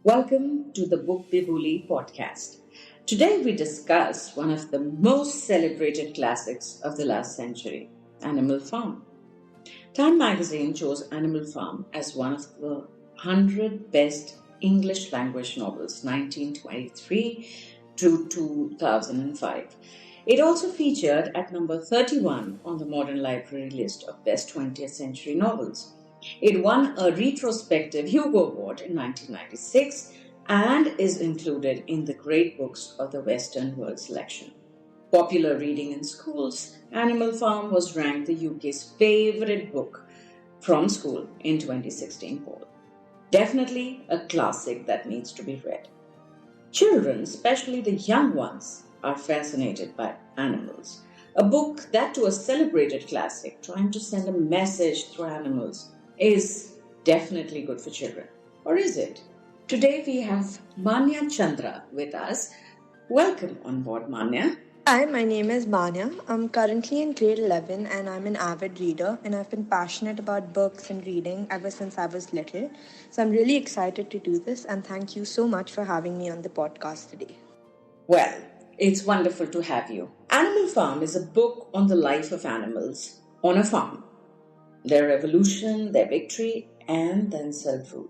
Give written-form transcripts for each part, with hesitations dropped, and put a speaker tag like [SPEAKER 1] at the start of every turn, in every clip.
[SPEAKER 1] Welcome to the Bookbibuli podcast. Today we discuss one of the most celebrated classics of the last century, Animal Farm. Time magazine chose Animal Farm as one of the 100 best English language novels 1923 to 2005. It also featured at number 31 on the Modern Library list of best 20th century novels. It won a retrospective Hugo Award in 1996 and is included in the Great Books of the Western World selection. Popular reading in schools, Animal Farm was ranked the UK's favourite book from school in 2016 poll. Definitely a classic that needs to be read. Children, especially the young ones, are fascinated by animals. A book that to a celebrated classic trying to send a message through animals is definitely good for children. Or is it? Today we have Manya Chandra with us. Welcome on board, Manya.
[SPEAKER 2] Hi, my name is Manya. I'm currently in grade 11 and I'm an avid reader, and I've been passionate about books and reading ever since I was little. So I'm really excited to do this, and thank you so much for having me on the podcast today.
[SPEAKER 1] Well, it's wonderful to have you. Animal Farm is a book on the life of animals on a farm, their evolution, their victory, and then self-rule.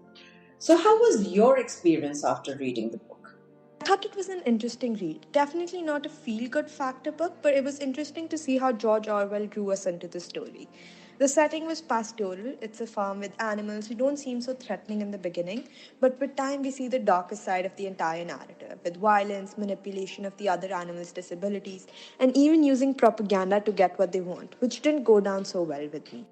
[SPEAKER 1] So how was your experience after reading the book?
[SPEAKER 2] I thought it was an interesting read. Definitely not a feel-good factor book, but it was interesting to see how George Orwell drew us into the story. The setting was pastoral. It's a farm with animals who don't seem so threatening in the beginning, but with time we see the darker side of the entire narrative, with violence, manipulation of the other animals' disabilities, and even using propaganda to get what they want, which didn't go down so well with me.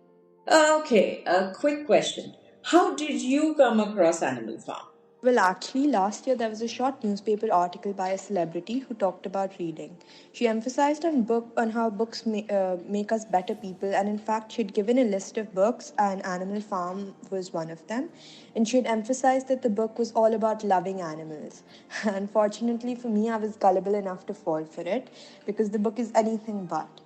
[SPEAKER 1] Okay, a quick question. How did you come across Animal Farm?
[SPEAKER 2] Well, actually, last year there was a short newspaper article by a celebrity who talked about reading. She emphasized on how books make us better people, and in fact, she had given a list of books, and Animal Farm was one of them. And she had emphasized that the book was all about loving animals. Unfortunately for me, I was gullible enough to fall for it because the book is anything but.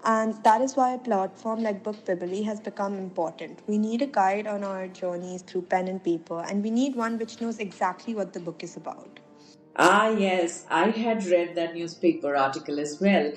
[SPEAKER 2] And that is why a platform like Bookbibuli has become important. We need a guide on our journeys through pen and paper, and we need one which knows exactly what the book is about.
[SPEAKER 1] Ah, yes, I had read that newspaper article as well.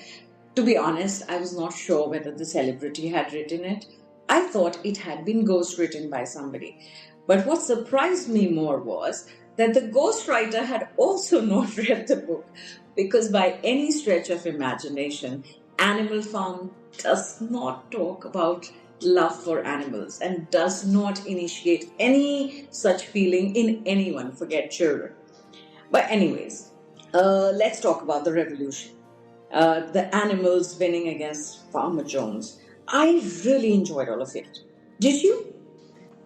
[SPEAKER 1] To be honest, I was not sure whether the celebrity had written it. I thought it had been ghostwritten by somebody. But what surprised me more was that the ghostwriter had also not read the book, because by any stretch of imagination, Animal Farm does not talk about love for animals and does not initiate any such feeling in anyone, forget children. But anyways, let's talk about the revolution. The animals winning against Farmer Jones. I really enjoyed all of it. Did you?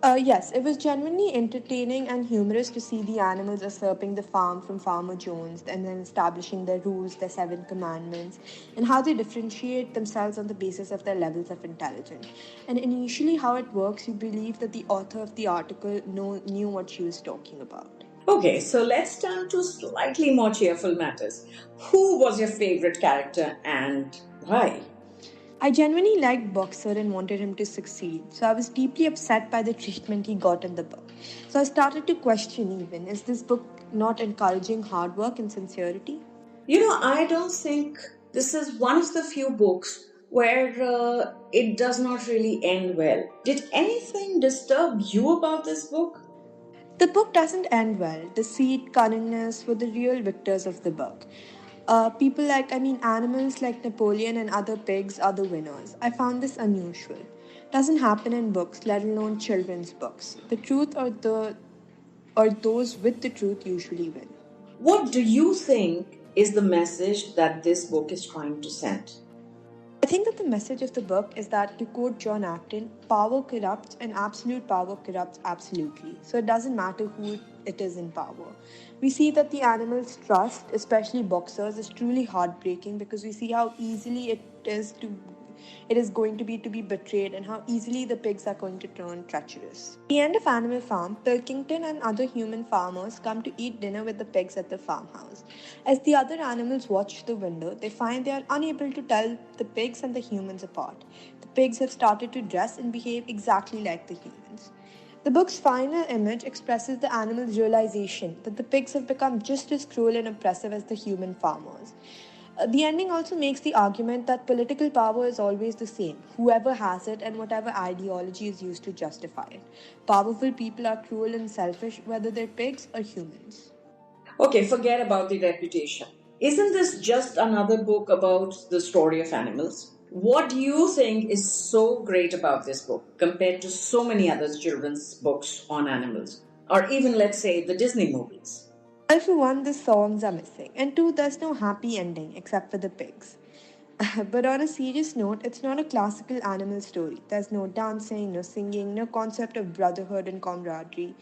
[SPEAKER 2] Yes, it was genuinely entertaining and humorous to see the animals usurping the farm from Farmer Jones and then establishing their rules, their seven commandments, and how they differentiate themselves on the basis of their levels of intelligence. And initially, how it works, you believe that the author of the article knew what she was talking about.
[SPEAKER 1] Okay, so let's turn to slightly more cheerful matters. Who was your favorite character and why?
[SPEAKER 2] I genuinely liked Boxer and wanted him to succeed, so I was deeply upset by the treatment he got in the book. So I started to question even, is this book not encouraging hard work and sincerity?
[SPEAKER 1] I don't think this is one of the few books where it does not really end well. Did anything disturb you about this book?
[SPEAKER 2] The book doesn't end well. Deceit, cunningness were the real victors of the book. Animals like Napoleon and other pigs are the winners. I found this unusual. Doesn't happen in books, let alone children's books. The truth or those with the truth usually win.
[SPEAKER 1] What do you think is the message that this book is trying to send?
[SPEAKER 2] I think that the message of the book is that, to quote John Acton, power corrupts and absolute power corrupts absolutely. So it doesn't matter who it is in power. We see that the animals' trust, especially boxers, is truly heartbreaking because we see how easily it is going to be betrayed and how easily the pigs are going to turn treacherous. At the end of Animal Farm, Pilkington and other human farmers come to eat dinner with the pigs at the farmhouse. As the other animals watch the window, they find they are unable to tell the pigs and the humans apart. The pigs have started to dress and behave exactly like the humans. The book's final image expresses the animal's realization that the pigs have become just as cruel and oppressive as the human farmers. The ending also makes the argument that political power is always the same, whoever has it and whatever ideology is used to justify it. Powerful people are cruel and selfish, whether they're pigs or humans.
[SPEAKER 1] Okay, forget about the reputation. Isn't this just another book about the story of animals? What do you think is so great about this book compared to so many other children's books on animals? Or even, let's say, the Disney movies?
[SPEAKER 2] Well, for one, the songs are missing, and two, there's no happy ending except for the pigs. But on a serious note, it's not a classical animal story. There's no dancing, no singing, no concept of brotherhood and camaraderie.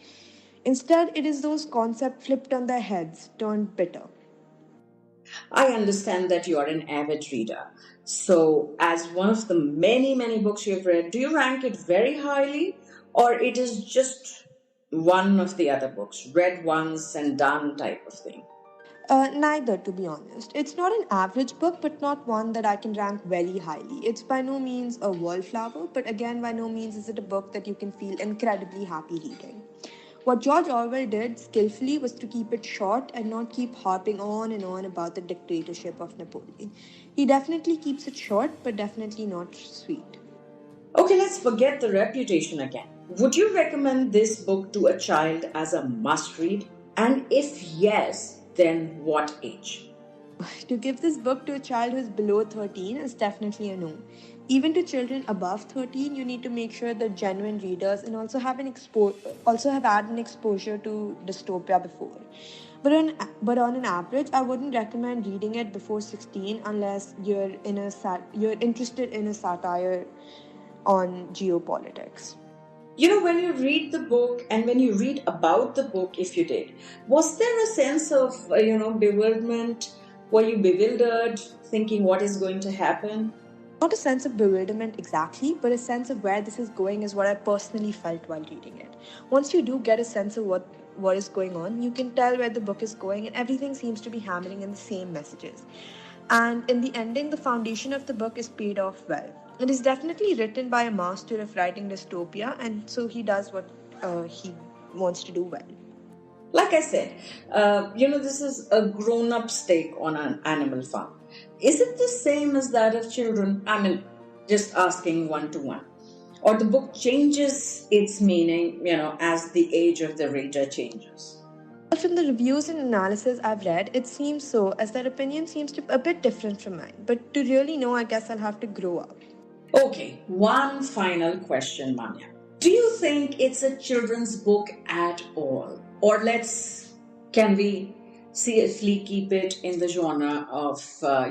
[SPEAKER 2] Instead, it is those concepts flipped on their heads, turned bitter.
[SPEAKER 1] I understand that you are an avid reader. So, as one of the many, many books you've read, do you rank it very highly? Or it is just one of the other books, read once and done type of thing?
[SPEAKER 2] Neither, to be honest. It's not an average book, but not one that I can rank very highly. It's by no means a wallflower, but again, by no means is it a book that you can feel incredibly happy reading. What George Orwell did skillfully was to keep it short and not keep harping on and on about the dictatorship of Napoleon. He definitely keeps it short, but definitely not sweet.
[SPEAKER 1] Okay, let's forget the reputation again. Would you recommend this book to a child as a must read? And if yes, then what age?
[SPEAKER 2] To give this book to a child who is below 13 is definitely a no. Even to children above 13, you need to make sure they're genuine readers and also have had an exposure to dystopia before. But on an average, I wouldn't recommend reading it before 16 unless you're interested in a satire on geopolitics.
[SPEAKER 1] You know, when you read the book and when you read about the book, if you did, was there a sense of, bewilderment? Were you bewildered, thinking what is going to happen?
[SPEAKER 2] Not a sense of bewilderment exactly, but a sense of where this is going is what I personally felt while reading it. Once you do get a sense of what is going on, you can tell where the book is going, and everything seems to be hammering in the same messages. And in the ending, the foundation of the book is paid off well. It is definitely written by a master of writing dystopia, and so he does what he wants to do well.
[SPEAKER 1] Like I said, this is a grown up take on an animal farm. Is it the same as that of children? I mean, just asking one to one. Or the book changes its meaning, as the age of the reader changes.
[SPEAKER 2] From the reviews and analysis I've read, it seems so, as their opinion seems to be a bit different from mine. But to really know, I guess I'll have to grow up.
[SPEAKER 1] Okay, one final question, Manya. Do you think it's a children's book at all? Or can we safely keep it in the genre of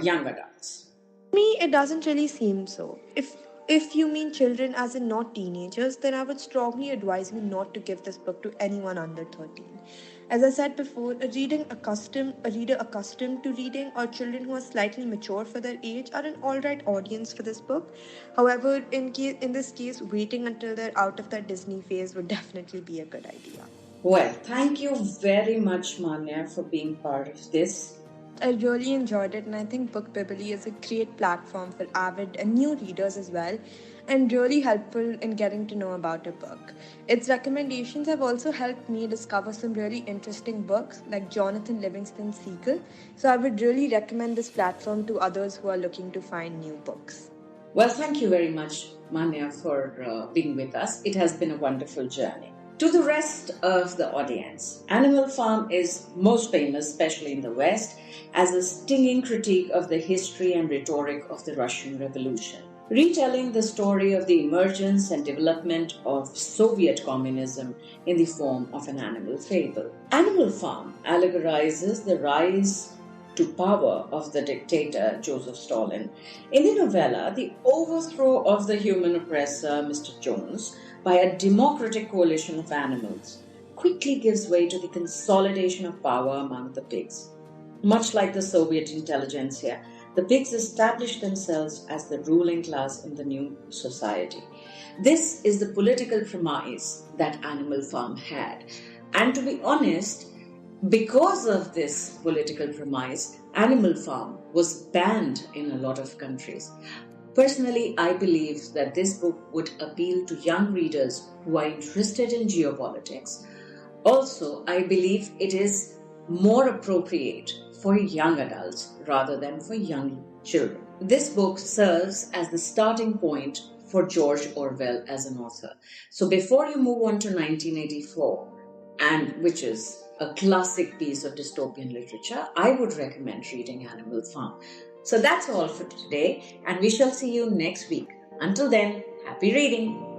[SPEAKER 1] young adults?
[SPEAKER 2] To me, it doesn't really seem so. If you mean children as in not teenagers, then I would strongly advise you not to give this book to anyone under 13. As I said before, a reader accustomed to reading or children who are slightly mature for their age are an alright audience for this book. However, in this case, waiting until they're out of their Disney phase would definitely be a good idea.
[SPEAKER 1] Well, thank you very much, Manya, for being part of this.
[SPEAKER 2] I really enjoyed it, and I think Bookbibuli is a great platform for avid and new readers as well, and really helpful in getting to know about a book. Its recommendations have also helped me discover some really interesting books like Jonathan Livingston's Seagull, so I would really recommend this platform to others who are looking to find new books.
[SPEAKER 1] Well, thank you very much, Manya, for being with us. It has been a wonderful journey. To the rest of the audience, Animal Farm is most famous, especially in the West, as a stinging critique of the history and rhetoric of the Russian Revolution, retelling the story of the emergence and development of Soviet communism in the form of an animal fable. Animal Farm allegorizes the rise to power of the dictator Joseph Stalin. In the novella, the overthrow of the human oppressor Mr. Jones by a democratic coalition of animals quickly gives way to the consolidation of power among the pigs. Much like the Soviet intelligentsia, the pigs established themselves as the ruling class in the new society. This is the political premise that Animal Farm had. And to be honest, because of this political premise, Animal Farm was banned in a lot of countries. Personally, I believe that this book would appeal to young readers who are interested in geopolitics. Also, I believe it is more appropriate for young adults rather than for young children. This book serves as the starting point for George Orwell as an author. So before you move on to 1984, and which is a classic piece of dystopian literature, I would recommend reading Animal Farm. So that's all for today, and we shall see you next week. Until then, happy reading!